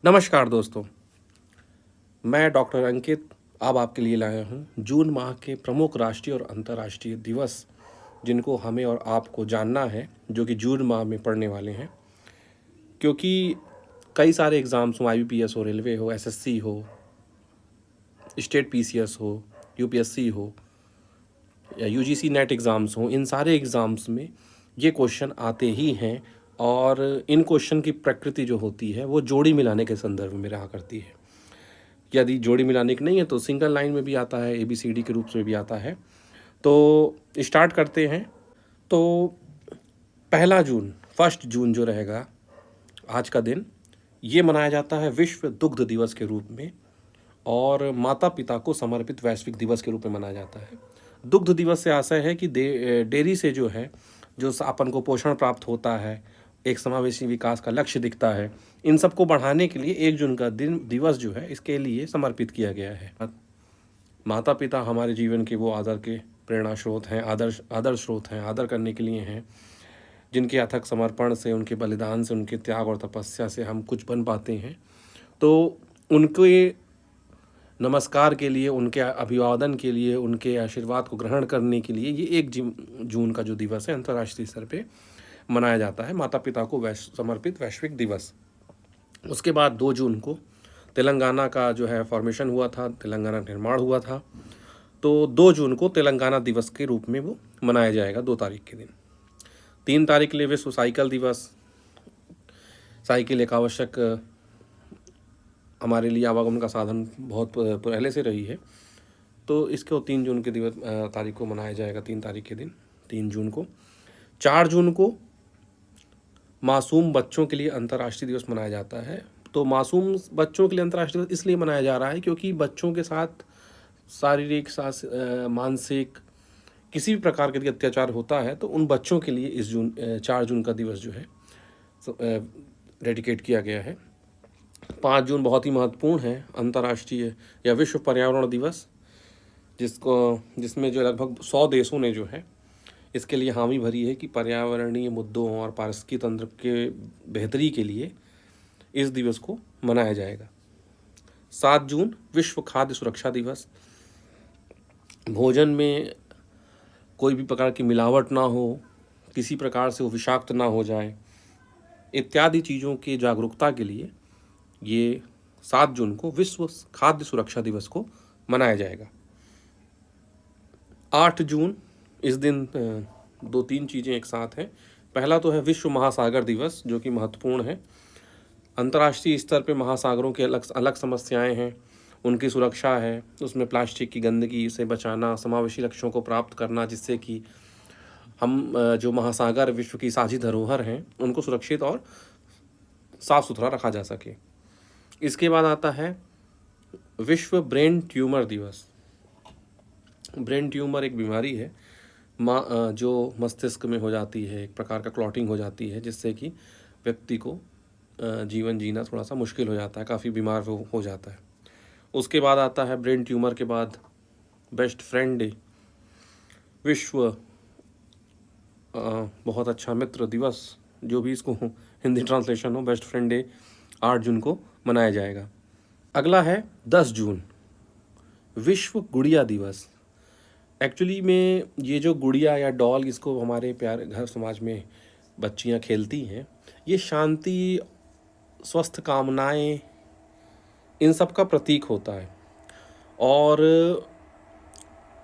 नमस्कार दोस्तों, मैं डॉक्टर अंकित अब आपके लिए लाया हूँ जून माह के प्रमुख राष्ट्रीय और अंतर्राष्ट्रीय दिवस जिनको हमें और आपको जानना है, जो कि जून माह में पड़ने वाले हैं। क्योंकि कई सारे एग्ज़ाम्स हो, IBPS हो, रेलवे हो, SSC हो, स्टेट PCS हो, UPSC हो या UGC नेट एग्ज़ाम्स हो, इन सारे एग्ज़ाम्स में ये क्वेश्चन आते ही हैं। और इन क्वेश्चन की प्रकृति जो होती है वो जोड़ी मिलाने के संदर्भ में रहा करती है। यदि जोड़ी मिलाने की नहीं है तो सिंगल लाइन में भी आता है, ABCD के रूप में भी आता है। तो स्टार्ट करते हैं। तो 1 जून, 1 जून जो रहेगा आज का दिन, ये मनाया जाता है विश्व दुग्ध दिवस के रूप में और माता पिता को समर्पित वैश्विक दिवस के रूप में मनाया जाता है। दुग्ध दिवस से आशय है कि डेयरी से जो है जो अपन को पोषण प्राप्त होता है, एक समावेशी विकास का लक्ष्य दिखता है, इन सबको बढ़ाने के लिए 1 जून का दिन दिवस जो है इसके लिए समर्पित किया गया है। माता पिता हमारे जीवन के वो आदर के प्रेरणा स्रोत हैं, आदर्श स्रोत हैं, आदर करने के लिए हैं, जिनके अथक समर्पण से, उनके बलिदान से, उनके त्याग और तपस्या से हम कुछ बन पाते हैं। तो उनके नमस्कार के लिए, उनके अभिवादन के लिए, उनके आशीर्वाद को ग्रहण करने के लिए ये 1 जून का जो दिवस है अंतर्राष्ट्रीय स्तर पे मनाया जाता है, माता पिता को समर्पित वैश्विक दिवस। उसके बाद 2 जून को तेलंगाना का जो है फॉर्मेशन हुआ था, तेलंगाना निर्माण हुआ था। तो 2 जून को तेलंगाना दिवस के रूप में वो मनाया जाएगा, 2 तारीख के दिन। 3 तारीख के लिए विश्व साइकिल दिवस। साइकिल एक आवश्यक हमारे लिए आवागमन का साधन बहुत पहले से रही है। तो इसको 3 जून के दिवस तारीख को मनाया जाएगा, 3 तारीख के दिन, 3 जून को। 4 जून को मासूम बच्चों के लिए अंतर्राष्ट्रीय दिवस मनाया जाता है। तो मासूम बच्चों के लिए अंतर्राष्ट्रीय दिवस इसलिए मनाया जा रहा है क्योंकि बच्चों के साथ शारीरिक मानसिक किसी भी प्रकार के अत्याचार होता है तो उन बच्चों के लिए 4 जून का दिवस जो है डेडिकेट किया गया है। 5 जून बहुत ही महत्वपूर्ण है, अंतर्राष्ट्रीय या विश्व पर्यावरण दिवस, जिसमें जो लगभग 100 देशों ने जो है इसके लिए हामी भरी है कि पर्यावरणीय मुद्दों और पारिस्थितिकी तंत्र के बेहतरी के लिए इस दिवस को मनाया जाएगा। 7 जून विश्व खाद्य सुरक्षा दिवस। भोजन में कोई भी प्रकार की मिलावट ना हो, किसी प्रकार से वो विषाक्त ना हो जाए, इत्यादि चीज़ों की जागरूकता के लिए ये 7 जून को विश्व खाद्य सुरक्षा दिवस को मनाया जाएगा। 8 जून, इस दिन 2-3 चीज़ें एक साथ हैं। पहला तो है विश्व महासागर दिवस, जो कि महत्वपूर्ण है। अंतर्राष्ट्रीय स्तर पे महासागरों की अलग अलग समस्याएं हैं, उनकी सुरक्षा है, उसमें प्लास्टिक की गंदगी से बचाना, समावेशी लक्ष्यों को प्राप्त करना, जिससे कि हम जो महासागर विश्व की साझी धरोहर हैं उनको सुरक्षित और साफ सुथरा रखा जा सके। इसके बाद आता है विश्व ब्रेन ट्यूमर दिवस। ब्रेन ट्यूमर एक बीमारी है जो मस्तिष्क में हो जाती है, एक प्रकार का क्लॉटिंग हो जाती है, जिससे कि व्यक्ति को जीवन जीना थोड़ा सा मुश्किल हो जाता है, काफ़ी बीमार हो जाता है। उसके बाद आता है ब्रेन ट्यूमर के बाद बेस्ट फ्रेंड डे, विश्व बहुत अच्छा मित्र दिवस, जो भी इसको हिंदी ट्रांसलेशन हो, बेस्ट फ्रेंड डे 8 जून को मनाया जाएगा। अगला है 10 जून, विश्व गुड़िया दिवस। एक्चुअली में ये जो गुड़िया या डॉल, इसको हमारे प्यारे घर समाज में बच्चियां खेलती हैं, ये शांति, स्वस्थ कामनाएं, इन सब का प्रतीक होता है। और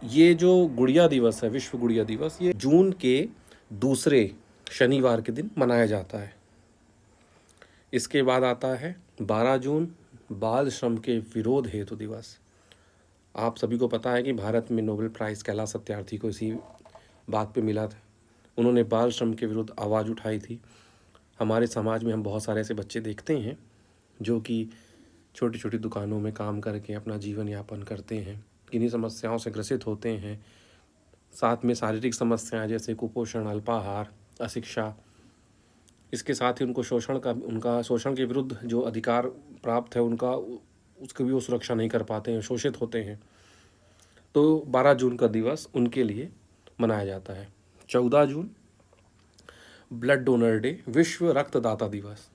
ये जो गुड़िया दिवस है, विश्व गुड़िया दिवस, ये जून के दूसरे शनिवार के दिन मनाया जाता है। इसके बाद आता है 12 जून, बाल श्रम के विरोध हेतु दिवस। आप सभी को पता है कि भारत में नोबेल प्राइज़ कैलाश सत्यार्थी को इसी बात पे मिला था। उन्होंने बाल श्रम के विरुद्ध आवाज़ उठाई थी। हमारे समाज में हम बहुत सारे ऐसे बच्चे देखते हैं जो कि छोटी छोटी दुकानों में काम करके अपना जीवन यापन करते हैं, किन्हीं समस्याओं से ग्रसित होते हैं। साथ में शारीरिक समस्याएं जैसे कुपोषण, अल्पाहार, अशिक्षा, इसके साथ ही उनका शोषण के विरुद्ध जो अधिकार प्राप्त है उसकी भी वो सुरक्षा नहीं कर पाते हैं, शोषित होते हैं। तो 12 जून का दिवस उनके लिए मनाया जाता है। 14 जून ब्लड डोनर डे, विश्व रक्तदाता दिवस।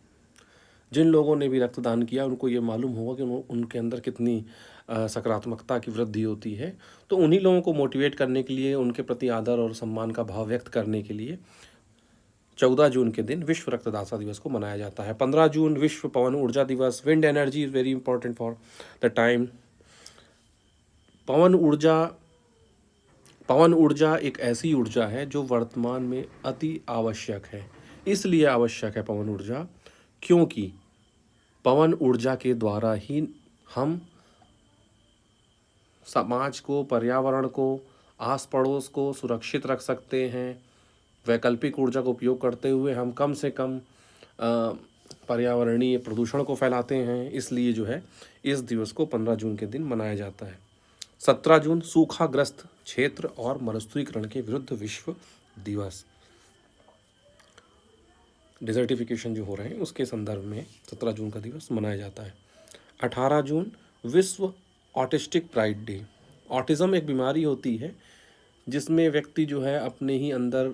जिन लोगों ने भी रक्तदान किया उनको ये मालूम होगा कि उनके अंदर कितनी सकारात्मकता की वृद्धि होती है। तो उन्हीं लोगों को मोटिवेट करने के लिए, उनके प्रति आदर और सम्मान का भाव व्यक्त करने के लिए 14 जून के दिन विश्व रक्तदाता दिवस को मनाया जाता है। 15 जून विश्व पवन ऊर्जा दिवस। Wind energy is very important for the time. पवन ऊर्जा एक ऐसी ऊर्जा है जो वर्तमान में अति आवश्यक है। इसलिए आवश्यक है पवन ऊर्जा क्योंकि पवन ऊर्जा के द्वारा ही हम समाज को, पर्यावरण को, आस पड़ोस को सुरक्षित रख सकते हैं। वैकल्पिक ऊर्जा का उपयोग करते हुए हम कम से कम पर्यावरणीय प्रदूषण को फैलाते हैं। इसलिए जो है इस दिवस को 15 जून के दिन मनाया जाता है। 17 जून सूखाग्रस्त क्षेत्र और मरुस्थलीकरण के विरुद्ध विश्व दिवस। डिजर्टिफिकेशन जो हो रहे हैं उसके संदर्भ में 17 जून का दिवस मनाया जाता है। 18 जून विश्व ऑटिस्टिक प्राइड डे। ऑटिज़म एक बीमारी होती है जिसमें व्यक्ति जो है अपने ही अंदर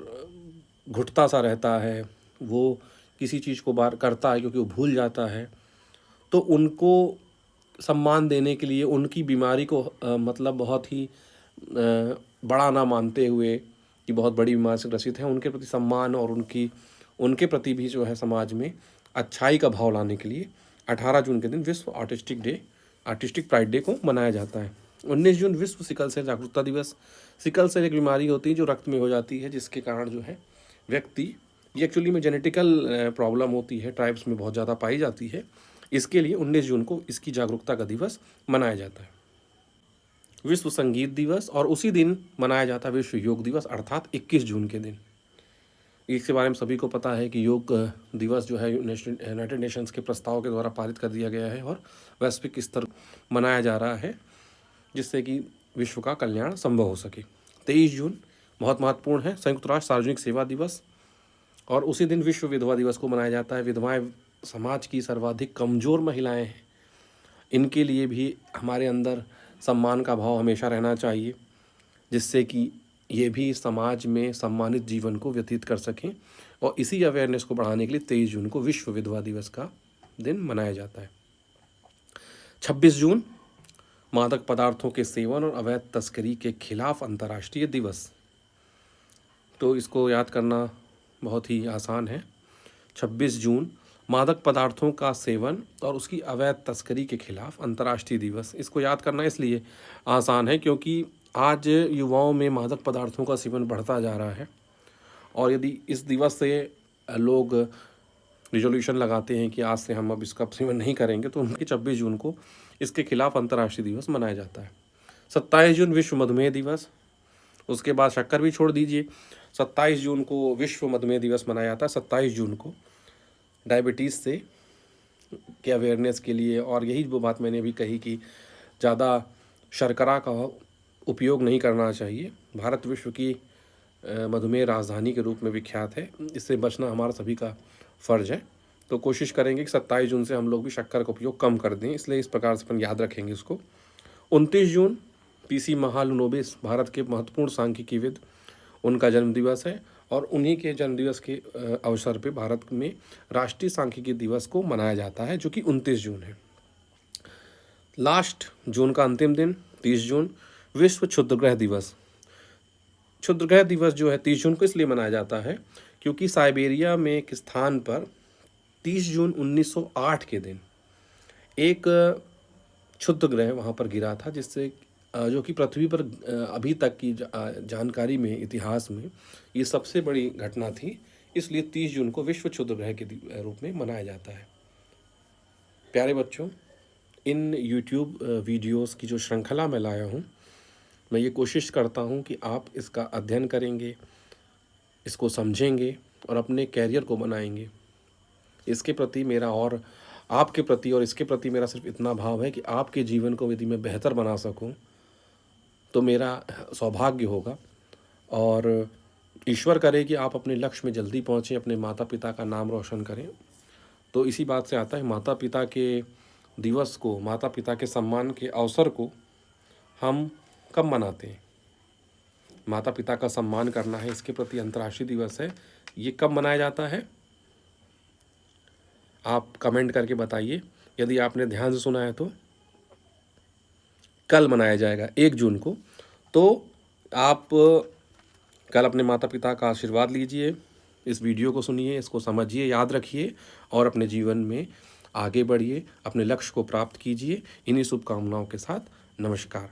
घुटता सा रहता है, वो किसी चीज़ को बार करता है क्योंकि वो भूल जाता है। तो उनको सम्मान देने के लिए उनकी बीमारी को मतलब बहुत ही बड़ा ना मानते हुए कि बहुत बड़ी बीमारी से ग्रसित हैं, उनके प्रति सम्मान और उनके प्रति भी जो है समाज में अच्छाई का भाव लाने के लिए 18 जून के दिन विश्व आर्टिस्टिक प्राइड डे को मनाया जाता है। 19 जून विश्व सिकल सेल जागरूकता दिवस। सिकल सेल एक बीमारी होती है जो रक्त में हो जाती है, जिसके कारण जो है व्यक्ति, ये एक्चुअली में जेनेटिकल प्रॉब्लम होती है, ट्राइब्स में बहुत ज़्यादा पाई जाती है। इसके लिए 19 जून को इसकी जागरूकता का दिवस मनाया जाता है। विश्व संगीत दिवस, और उसी दिन मनाया जाता है विश्व योग दिवस अर्थात 21 जून के दिन। इसके बारे में सभी को पता है कि योग दिवस जो है यूनाइटेड नेशंस के प्रस्ताव के द्वारा पारित कर दिया गया है और वैश्विक स्तर मनाया जा रहा है, जिससे कि विश्व का कल्याण संभव हो सके। 23 जून बहुत महत्वपूर्ण है, संयुक्त राष्ट्र सार्वजनिक सेवा दिवस, और उसी दिन विश्व विधवा दिवस को मनाया जाता है। विधवाएं समाज की सर्वाधिक कमज़ोर महिलाएं हैं, इनके लिए भी हमारे अंदर सम्मान का भाव हमेशा रहना चाहिए, जिससे कि ये भी समाज में सम्मानित जीवन को व्यतीत कर सकें। और इसी अवेयरनेस को बढ़ाने के लिए 23 जून को विश्व विधवा दिवस का दिन मनाया जाता है। 26 जून मादक पदार्थों के सेवन और अवैध तस्करी के खिलाफ अंतर्राष्ट्रीय दिवस। तो इसको याद करना बहुत ही आसान है। 26 जून मादक पदार्थों का सेवन और उसकी अवैध तस्करी के खिलाफ अंतर्राष्ट्रीय दिवस। इसको याद करना इसलिए आसान है क्योंकि आज युवाओं में मादक पदार्थों का सेवन बढ़ता जा रहा है, और यदि इस दिवस से लोग रिजोल्यूशन लगाते हैं कि आज से हम अब इसका सेवन नहीं करेंगे, तो उनके 26 जून को इसके खिलाफ अंतर्राष्ट्रीय दिवस मनाया जाता है। 27 जून विश्व मधुमेह दिवस। उसके बाद शक्कर भी छोड़ दीजिए। 27 जून को विश्व मधुमेह दिवस मनाया जाता है। 27 जून को डायबिटीज़ से के अवेयरनेस के लिए, और यही वो बात मैंने भी कही कि ज़्यादा शर्करा का उपयोग नहीं करना चाहिए। भारत विश्व की मधुमेह राजधानी के रूप में विख्यात है, इससे बचना हमारा सभी का फ़र्ज है। तो कोशिश करेंगे कि 27 जून से हम लोग भी शक्कर का उपयोग कम कर दें, इसलिए इस प्रकार से अपन याद रखेंगे इसको। 29 जून पीसी महालनोबिस, भारत के महत्वपूर्ण सांख्यिकीविद, उनका जन्मदिवस है, और उन्हीं के जन्मदिवस के अवसर पे भारत में राष्ट्रीय सांख्यिकी दिवस को मनाया जाता है, जो कि 29 जून है। लास्ट जून का अंतिम दिन 30 जून विश्व क्षुद्रग्रह दिवस। क्षुद्रग्रह दिवस जो है 30 जून को इसलिए मनाया जाता है क्योंकि साइबेरिया में एक स्थान पर 30 जून 1908 के दिन एक क्षुद्रग्रह वहाँ पर गिरा था, जिससे जो कि पृथ्वी पर अभी तक की जानकारी में, इतिहास में ये सबसे बड़ी घटना थी। इसलिए 30 जून को विश्व क्षुद्रग्रह के रूप में मनाया जाता है। प्यारे बच्चों, इन YouTube वीडियोस की जो श्रृंखला मैं लाया हूँ, मैं ये कोशिश करता हूँ कि आप इसका अध्ययन करेंगे, इसको समझेंगे और अपने कैरियर को बनाएंगे। इसके प्रति मेरा और आपके प्रति और इसके प्रति मेरा सिर्फ इतना भाव है कि आपके जीवन को यदि मैं बेहतर बना सकूँ तो मेरा सौभाग्य होगा, और ईश्वर करे कि आप अपने लक्ष्य में जल्दी पहुँचें, अपने माता पिता का नाम रोशन करें। तो इसी बात से आता है, माता पिता के दिवस को, माता पिता के सम्मान के अवसर को हम कब मनाते हैं? माता पिता का सम्मान करना है, इसके प्रति अंतर्राष्ट्रीय दिवस है। ये कब मनाया जाता है? आप कमेंट करके बताइए। यदि आपने ध्यान से सुना है तो कल मनाया जाएगा 1 जून को। तो आप कल अपने माता पिता का आशीर्वाद लीजिए, इस वीडियो को सुनिए, इसको समझिए, याद रखिए और अपने जीवन में आगे बढ़िए, अपने लक्ष्य को प्राप्त कीजिए। इन्हीं शुभकामनाओं के साथ नमस्कार।